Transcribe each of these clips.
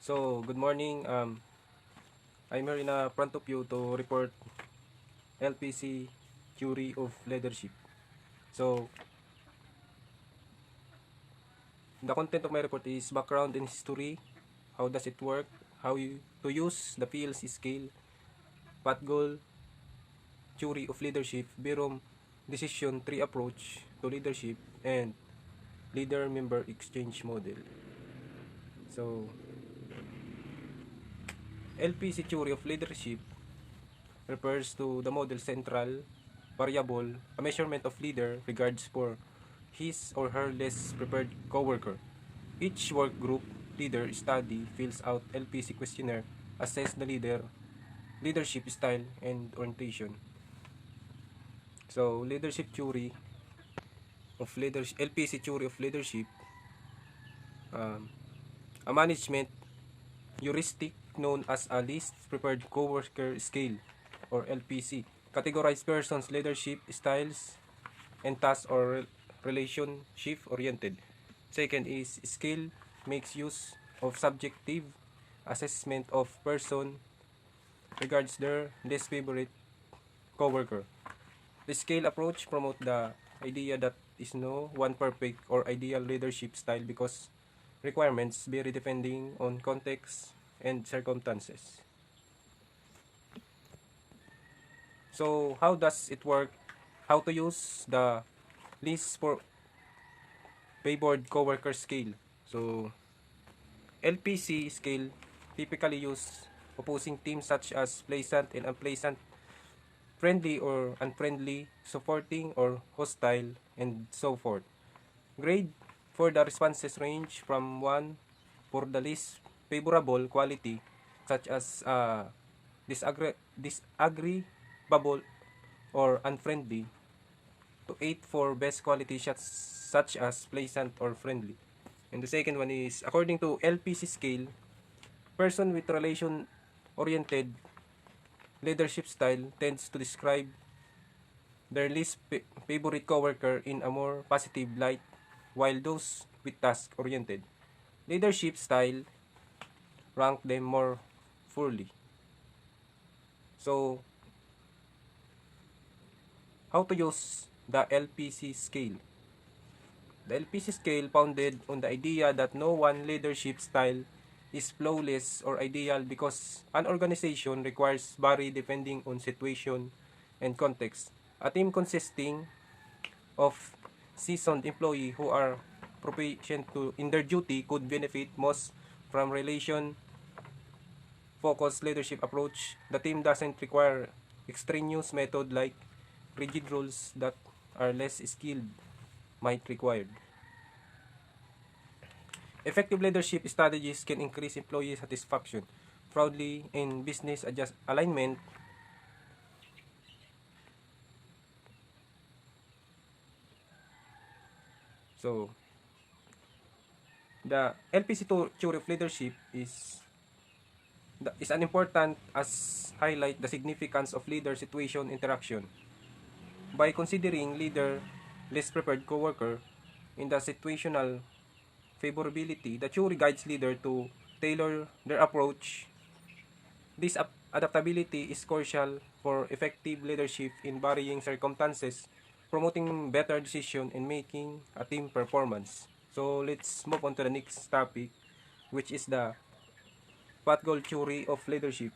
So, good morning. I'm here in front of you to report LPC theory of leadership. So, the content of my report is background and history, how does it work, how you to use the PLC scale, path goal, theory of leadership, Birom decision tree approach to leadership, and leader-member exchange model. So, LPC theory of leadership refers to the model central variable, a measurement of leader regards for his or her less prepared coworker. Each work group leader study fills out LPC questionnaire, assess the leadership style and orientation. So leadership theory of leadership, LPC theory of leadership, um, a management heuristic known as a least prepared coworker scale or LPC. Categorize persons' leadership styles and task or relationship oriented. Second is scale makes use of subjective assessment of person regards their least favorite coworker. The scale approach promote the idea that is no one perfect or ideal leadership style because requirements vary depending on context and circumstances. So how does it work? How to use the least for favored coworker scale. So LPC scale typically use opposing teams such as pleasant and unpleasant, friendly or unfriendly, supporting or hostile, and so forth. Grade for the responses range from 1 for the least favorable quality such as disagreeable or unfriendly to 8 for best quality shots such as pleasant or friendly. And the second one is according to LPC scale, person with relation oriented leadership style tends to describe their least favorite coworker in a more positive light, while those with task oriented leadership style rank them more poorly. So, how to use the LPC scale? The LPC scale founded on the idea that no one leadership style is flawless or ideal because an organization requires vary depending on situation and context. A team consisting of seasoned employees who are proficient in their duty could benefit most from relation focused leadership approach. The team doesn't require extraneous method like rigid rules that are less skilled might require. Effective leadership strategies can increase employee satisfaction. Proudly in business adjust alignment, so the LPC theory of leadership is an important as highlight the significance of leader situation interaction. By considering leader less prepared coworker in the situational favorability, the theory guides leader to tailor their approach. This adaptability is crucial for effective leadership in varying circumstances, promoting better decision and making a team performance. So let's move on to the next topic, which is the path goal theory of leadership.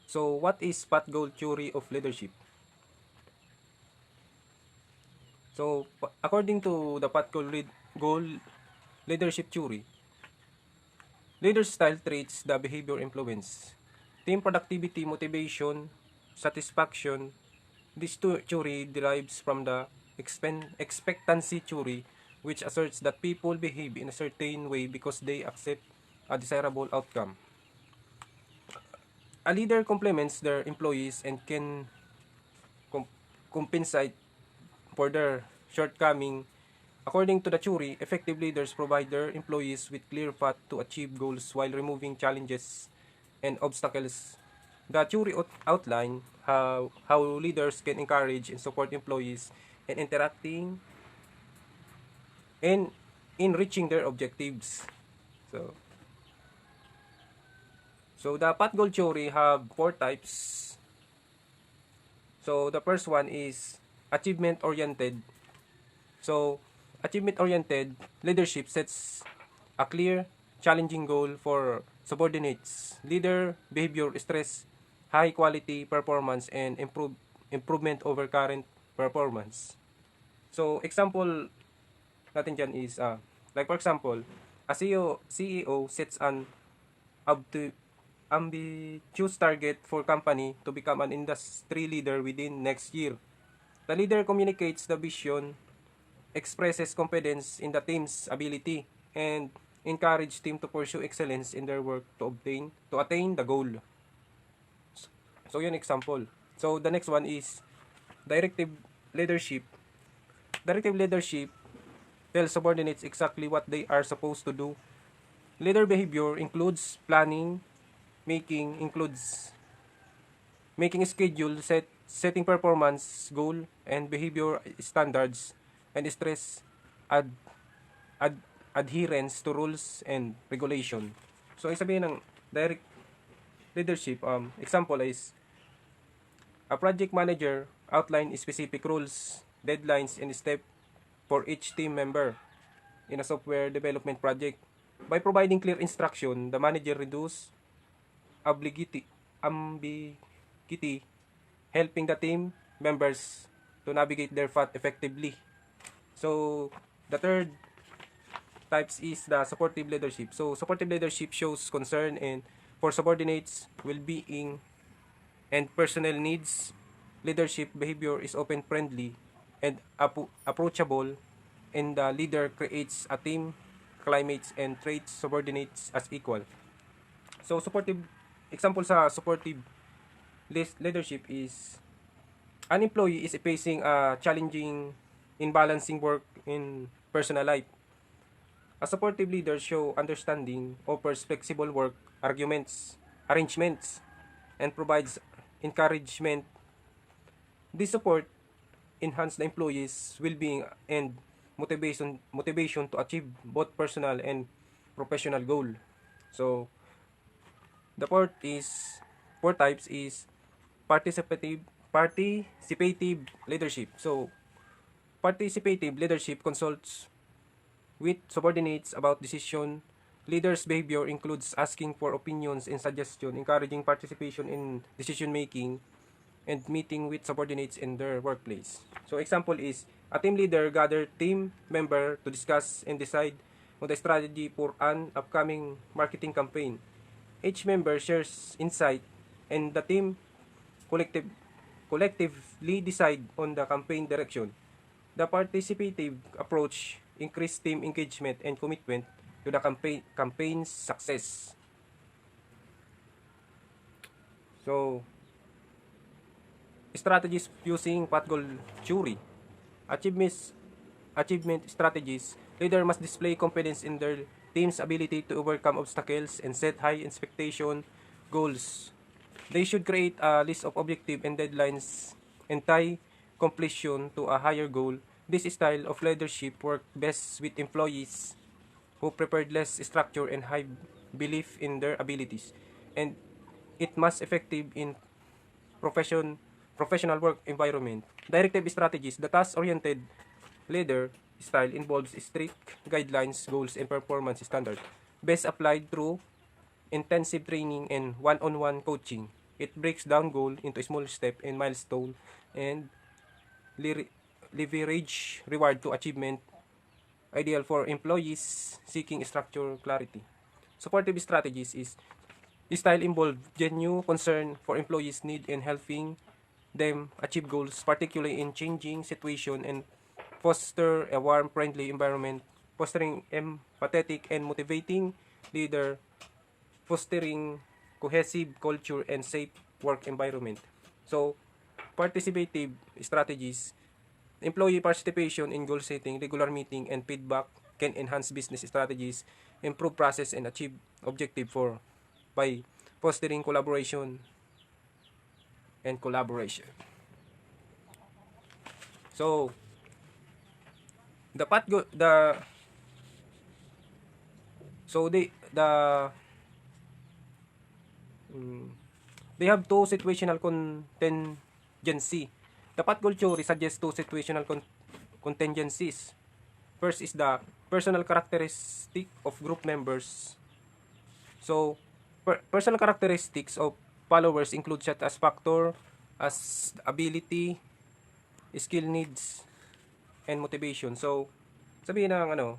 So what is path goal theory of leadership? So according to the path goal leadership theory, leader style traits the behavior influence. Team productivity, motivation, satisfaction. This theory derives from the expectancy theory, which asserts that people behave in a certain way because they accept a desirable outcome. A leader complements their employees and can com- compensate for their shortcoming. According to the theory, effective leaders provide their employees with clear path to achieve goals while removing challenges and obstacles. The theory outline how leaders can encourage and support employees in interacting and in reaching their objectives. So, the pot goal theory have 4 types. So, the first one is achievement-oriented. So, achievement-oriented leadership sets a clear, challenging goal for subordinates. Leader behavior stress high-quality performance and improvement over current performance. So, example natin dyan is, like for example, a CEO sets an ambitious target for company to become an industry leader within next year. The leader communicates the vision, expresses confidence in the team's ability, and encourage team to pursue excellence in their work to attain the goal. So yun example. So the next one is directive leadership. Directive leadership tells subordinates exactly what they are supposed to do. Leader behavior includes planning, includes making a schedule, setting performance goal and behavior standards, and stress ad, ad, adherence to rules and regulation. So, ang sabihin ng direct leadership, example is, a project manager outline specific rules, deadlines, and steps for each team member in a software development project. By providing clear instruction, the manager reduces ambiguity, helping the team members to navigate their path effectively. So, the third types is the supportive leadership. So, supportive leadership shows concern and for subordinates, well-being, and personal needs. Leadership behavior is open, friendly, and approachable, and the leader creates a team climate and treats subordinates as equal. So, example sa supportive leadership is, an employee is facing a challenging in balancing work in personal life. A supportive leader shows understanding, offers flexible work arrangements, and provides encouragement. This support enhances the employee's well-being and motivation to achieve both personal and professional goal. So, the four types is participative leadership. So, participative leadership consults with subordinates about decision. Leaders' behavior includes asking for opinions and suggestions, encouraging participation in decision making, and meeting with subordinates in their workplace. So, example is, a team leader gathers team member to discuss and decide on the strategy for an upcoming marketing campaign. Each member shares insight, and the team collectively decide on the campaign direction. The participative approach increases team engagement and commitment to the campaign's success. So, strategies using pot goal theory. Achievement strategies. Leader must display confidence in their team's ability to overcome obstacles and set high expectation goals. They should create a list of objectives and deadlines and tie completion to a higher goal. This style of leadership works best with employees who preferred less structure and high belief in their abilities. And it must effective in professional work environment. Directive strategies. The task-oriented leader style involves strict guidelines, goals, and performance standards. Best applied through intensive training and one-on-one coaching. It breaks down goal into small steps and milestone and leverage reward to achievement, ideal for employees seeking structure clarity. Supportive strategies is style involve genuine concern for employees' need and helping them achieve goals, particularly in changing situation, and foster a warm, friendly environment, fostering empathetic and motivating leader, fostering cohesive culture and safe work environment. So, participative strategies. Employee participation in goal setting, regular meeting, and feedback can enhance business strategies, improve process, and achieve objective by fostering collaboration. So, the So they have two situational contingency. The path-goal theory suggests two situational contingencies. First is the personal characteristic of group members. So, personal characteristics of followers include such as factor as ability, skill needs, and motivation. So, sabihin ng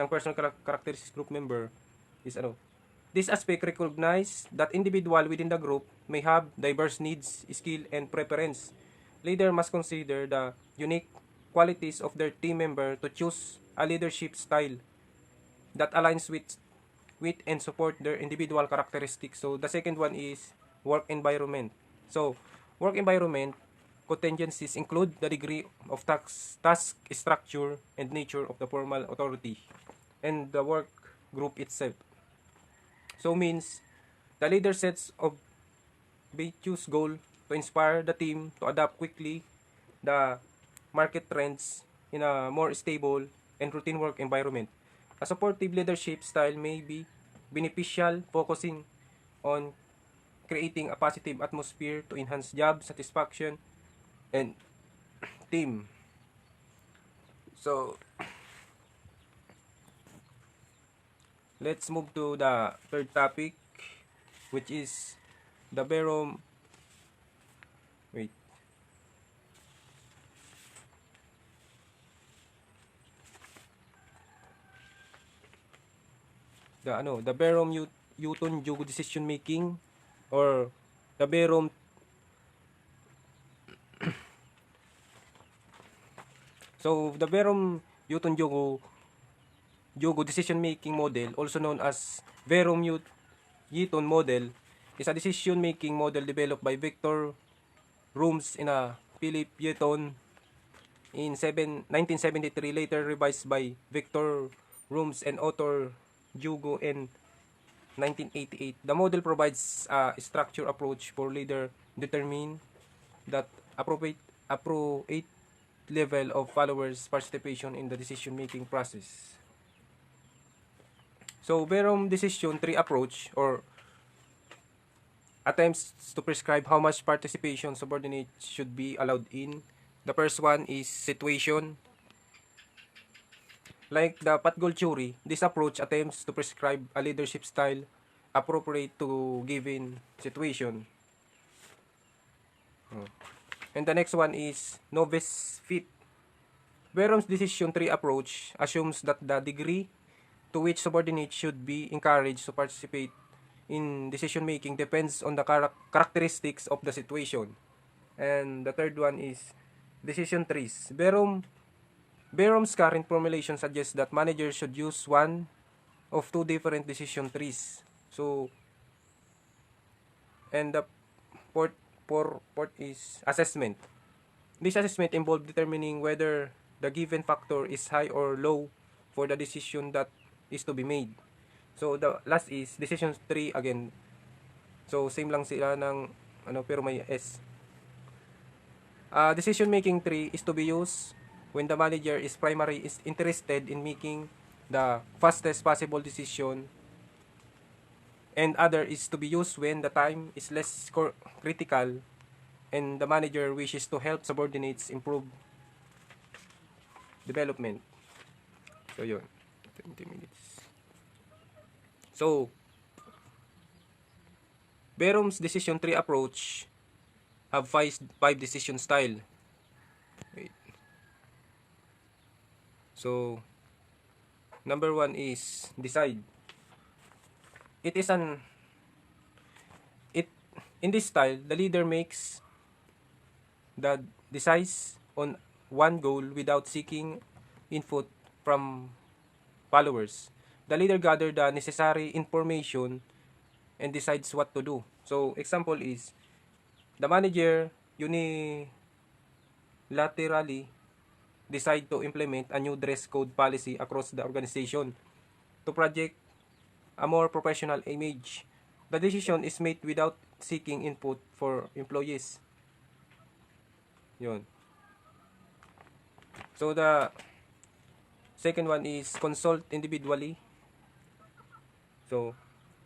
personal characteristics group member is this aspect recognize that individual within the group may have diverse needs, skill, and preference. Leader must consider the unique qualities of their team member to choose a leadership style that aligns with and support their individual characteristics. So the second one is work environment. So work environment contingencies include the degree of task structure and nature of the formal authority and the work group itself. So means the leader sets ambitious goal to inspire the team to adapt quickly the market trends in a more stable and routine work environment. A supportive leadership style may be beneficial, focusing on creating a positive atmosphere to enhance job satisfaction and team. So, let's move to the third topic, which is the barom. Wait. The barom Newton Jugo decision making, or the barom. So, the barom Newton Jugo decision making model, also known as barom Newton model, is a decision making model developed by Victor Rooms in a Philip Newton in 1973, later revised by Victor Rooms and author Jugo in 1988. The model provides a structured approach for leader determine that appropriate level of followers' participation in the decision-making process. So, Verum decision tree approach, or attempts to prescribe how much participation subordinates should be allowed in. The first one is situation. Like the path-goal theory, this approach attempts to prescribe a leadership style appropriate to given situation. And the next one is novice fit. Verum's decision tree approach assumes that the degree to which subordinates should be encouraged to participate in decision making depends on the characteristics of the situation. And the third one is decision trees. Verum's current formulation suggests that managers should use one of two different decision trees. So, and the fourth is assessment. This assessment involves determining whether the given factor is high or low for the decision that is to be made. So, the last is decision tree again. So, same lang sila ng pero may S. Decision making tree is to be used when the manager is primarily interested in making the fastest possible decision, and other is to be used when the time is less critical and the manager wishes to help subordinates improve development. So yun, 20 minutes. So, Verum's decision tree approach have five decision style. Wait. So, number one is decide. It is in this style, the leader makes the decides on one goal without seeking input from followers. The leader gathers the necessary information and decides what to do. So, example is, the manager unilaterally decide to implement a new dress code policy across the organization to project a more professional image. The decision is made without seeking input for employees. Yun. So, the second one is consult individually. So,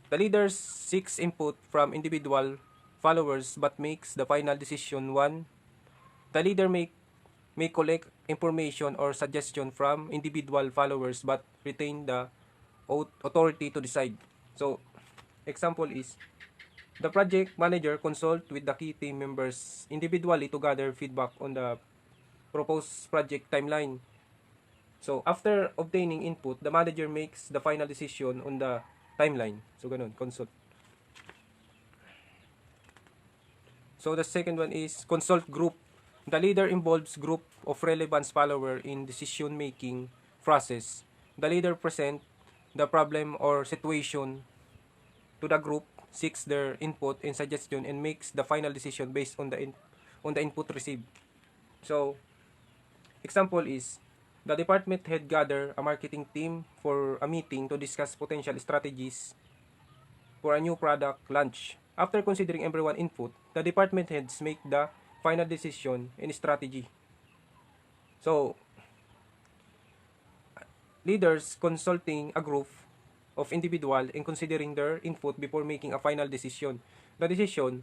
the leader seeks input from individual followers but makes the final decision. One, the leader may collect information or suggestion from individual followers but retain the authority to decide. So, example is, the project manager consult with the key team members individually to gather feedback on the proposed project timeline. So, after obtaining input, the manager makes the final decision on the timeline. So, ganun, consult. So, the second one is consult group. The leader involves group of relevant followers in decision-making process. The leader present the problem or situation to the group, seeks their input and suggestion, and makes the final decision based on the input received. So, example is, the department head gather a marketing team for a meeting to discuss potential strategies for a new product launch. After considering everyone input, the department heads make the final decision and strategy. So, leaders consulting a group of individual and considering their input before making a final decision. The decision,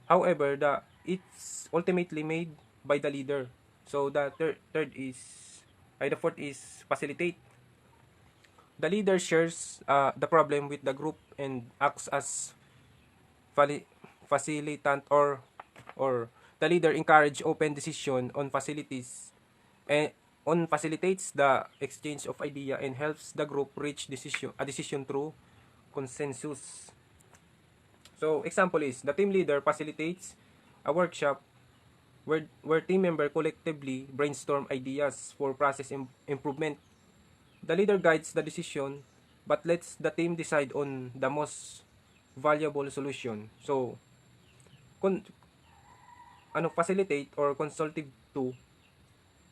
however, it's ultimately made by the leader. So the the fourth is facilitate. The leader shares the problem with the group and acts as facilitant, or the leader encourage open decision on facilities and facilitates the exchange of idea and helps the group reach a decision through consensus. So example is, the team leader facilitates a workshop where team member collectively brainstorm ideas for process improvement. The leader guides the decision but lets the team decide on the most valuable solution. So, facilitate or consultative to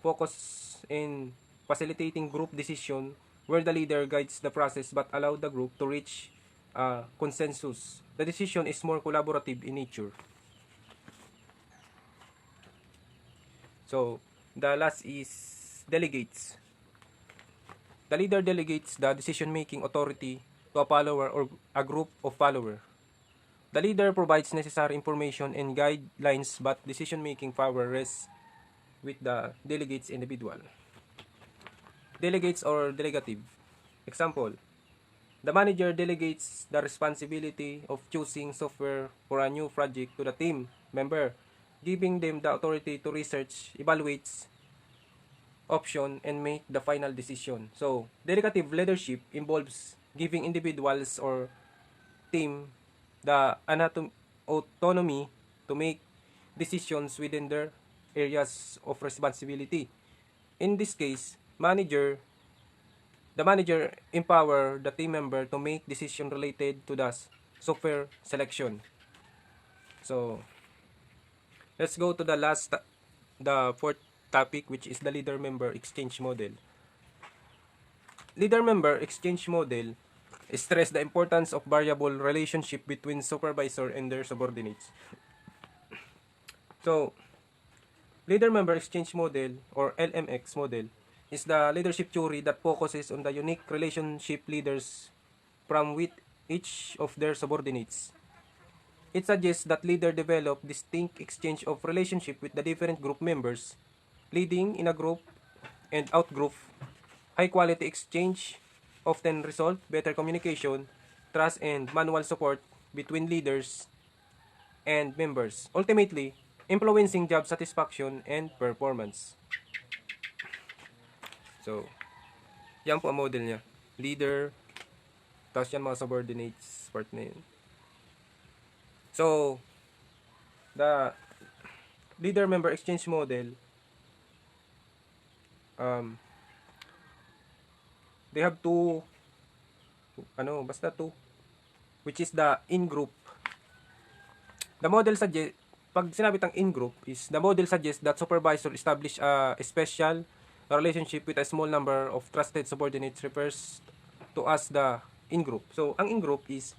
focus in facilitating group decision where the leader guides the process but allow the group to reach consensus. The decision is more collaborative in nature. So, the last is delegates. The leader delegates the decision-making authority to a follower or a group of followers. The leader provides necessary information and guidelines, but decision-making power rests with the delegates individual. Delegates or delegative. Example, the manager delegates the responsibility of choosing software for a new project to the team member, giving them the authority to research, evaluate option, and make the final decision. So, delegative leadership involves giving individuals or team the autonomy to make decisions within their areas of responsibility. In this case, the manager empower the team member to make decision related to the software selection. So, let's go to the fourth topic, which is the leader-member exchange model. Leader-member exchange model stress the importance of variable relationship between supervisor and their subordinates. So, leader-member exchange model, or LMX model, is the leadership theory that focuses on the unique relationship leaders from with each of their subordinates. It suggests that leader develop distinct exchange of relationship with the different group members, leading in a group and out-group. High-quality exchange often result better communication, trust, and manual support between leaders and members, ultimately influencing job satisfaction and performance. So, yan po ang model niya. Leader, tapos yan mga subordinates, part na yun. So, the leader-member exchange model, they have two, which is the in-group. The model suggests, pag sinabi tang in-group, is the model suggests that supervisor establish a special relationship with a small number of trusted subordinates, refers to as the in-group. So, ang in-group is,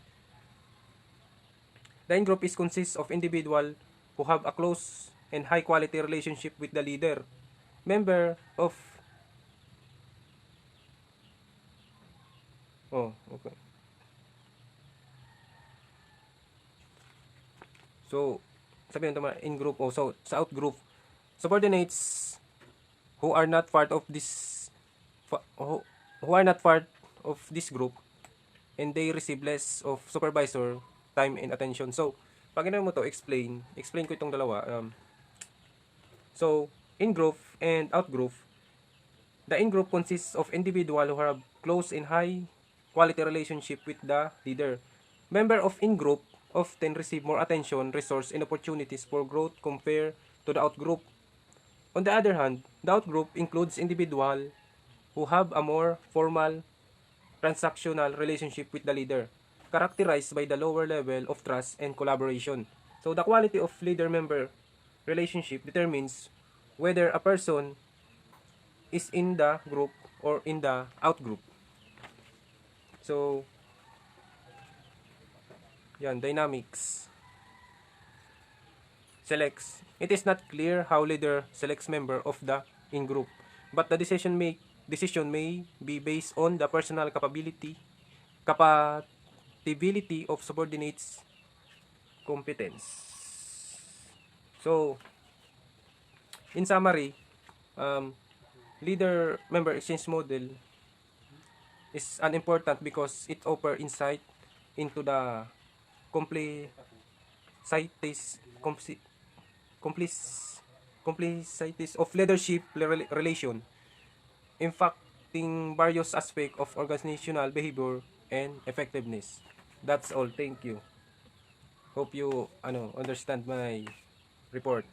the in-group consists of individual who have a close and high-quality relationship with the leader. Member of okay. So, sabihin natin in group o so, sa out group, subordinates who are not part of this who are not part of this group and they receive less of supervisor time and attention. So, pag ginawa mo to, explain ko itong dalawa. So, in group and out group, the in group consists of individuals who have close and high quality relationship with the leader. Member of in group often receive more attention, resource, and opportunities for growth compared to the out group. On the other hand, the out group includes individuals who have a more formal transactional relationship with the leader, characterized by the lower level of trust and collaboration. So the quality of leader-member relationship determines whether a person is in the group or in the out group. So, yan, dynamics. Selects. It is not clear how leader selects member of the in group, but the decision may be based on the personal compatibility of subordinates competence. So, in summary, um, leader member exchange model is unimportant because it offers insight into the complexities complex- complexities of leadership relation, impacting various aspects of organizational behavior and effectiveness. That's all. Thank you. Hope you understand my report.